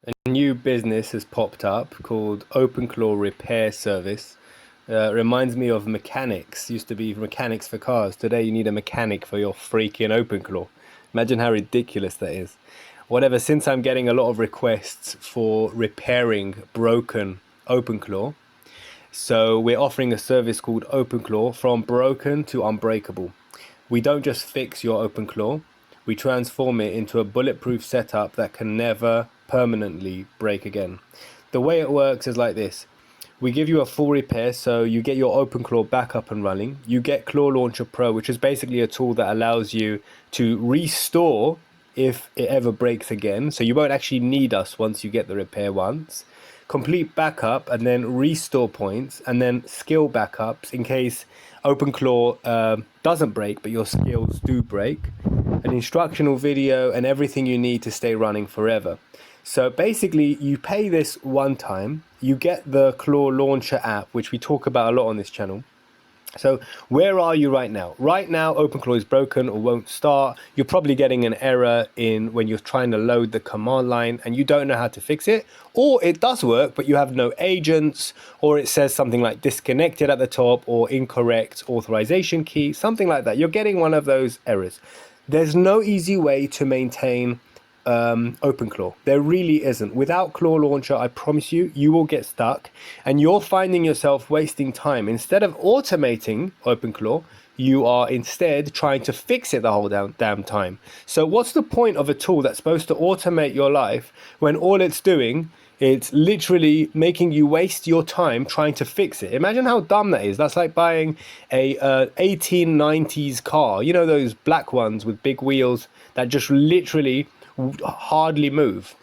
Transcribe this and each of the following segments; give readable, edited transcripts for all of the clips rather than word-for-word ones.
A new business has popped up called OpenClaw Repair Service. Reminds me of mechanics. Used to be mechanics for cars. Today you need a mechanic for your freaking OpenClaw. Imagine how ridiculous that is. Whatever, since I'm getting a lot of requests for repairing broken OpenClaw, so we're offering a service called OpenClaw from broken to unbreakable. We don't just fix your OpenClaw, we transform it into a bulletproof setup that can never permanently break again. The way it works is like this. We give you a full repair, so you get your OpenClaw back up and running. You get Claw Launcher Pro, which is basically a tool that allows you to restore if it ever breaks again. So you won't actually need us once you get the repair once. Complete backup and then restore points, and then skill backups in case OpenClaw doesn't break but your skills do break. An instructional video and everything you need to stay running forever. So basically you pay this one time, you get the Claw Launcher app, which we talk about a lot on this channel. So where are you right now? Right now, OpenClaw is broken or won't start. You're probably getting an error in when you're trying to load the command line and you don't know how to fix it. Or it does work, but you have no agents, or it says something like disconnected at the top or incorrect authorization key, something like that. You're getting one of those errors. There's no easy way to maintain OpenClaw. There really isn't. Without Claw Launcher, I promise you, you will get stuck and you're finding yourself wasting time. Instead of automating OpenClaw, you are instead trying to fix it the whole damn time. So what's the point of a tool that's supposed to automate your life when all it's doing, it's literally making you waste your time trying to fix it? Imagine how dumb that is. That's like buying a 1890s car. You know, those black ones with big wheels that just literally hardly move.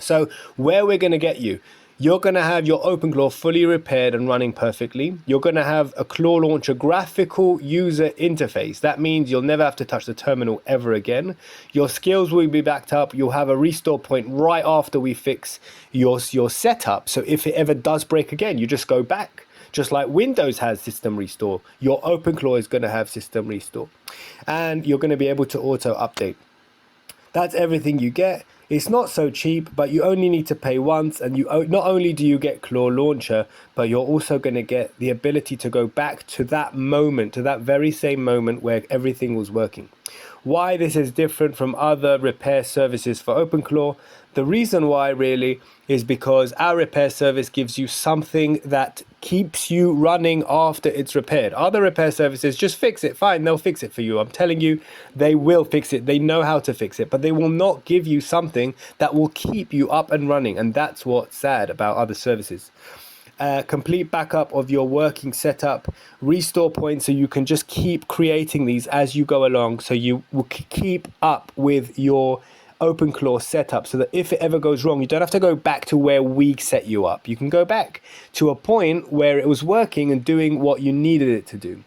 So where we're going to get you, you're going to have your OpenClaw fully repaired and running perfectly. You're going to have a Claw Launcher graphical user interface. That means you'll never have to touch the terminal ever again. Your skills will be backed up. You'll have a restore point right after we fix your setup. So if it ever does break again, you just go back. Just like Windows has system restore, your OpenClaw is going to have system restore. And you're going to be able to auto update. That's everything you get. It's not so cheap, but you only need to pay once, and you not only do you get Claw Launcher, but you're also going to get the ability to go back to that moment, to that very same moment where everything was working. Why this is different from other repair services for OpenClaw? The reason why really is because our repair service gives you something that keeps you running after it's repaired. Other repair services just fix it, fine, they'll fix it for you. I'm telling you, they will fix it. They know how to fix it, but they will not give you something that will keep you up and running. And that's what's sad about other services. Complete backup of your working setup, restore points so you can just keep creating these as you go along, so you will keep up with your OpenClaw setup, so that if it ever goes wrong, you don't have to go back to where we set you up. You can go back to a point where it was working and doing what you needed it to do.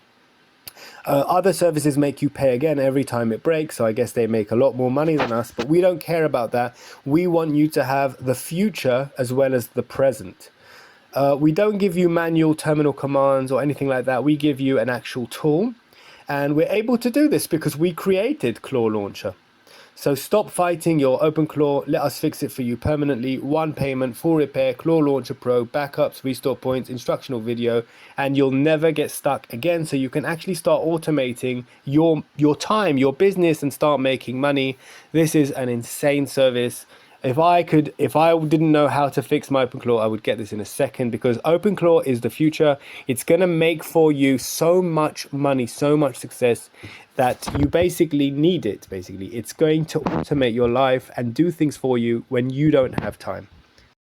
Other services make you pay again every time it breaks, so I guess they make a lot more money than us, but we don't care about that. We want you to have the future as well as the present. We don't give you manual terminal commands or anything like that. We give you an actual tool, and we're able to do this because we created Claw Launcher. So stop fighting your OpenClaw, let us fix it for you permanently. One payment, full repair, Claw Launcher Pro, backups, restore points, instructional video, and you'll never get stuck again. So you can actually start automating your time, your business, and start making money. This is an insane service. If I didn't know how to fix my OpenClaw, I would get this in a second, because OpenClaw is the future. It's going to make for you so much money, so much success, that you basically need it. Basically, it's going to automate your life and do things for you when you don't have time.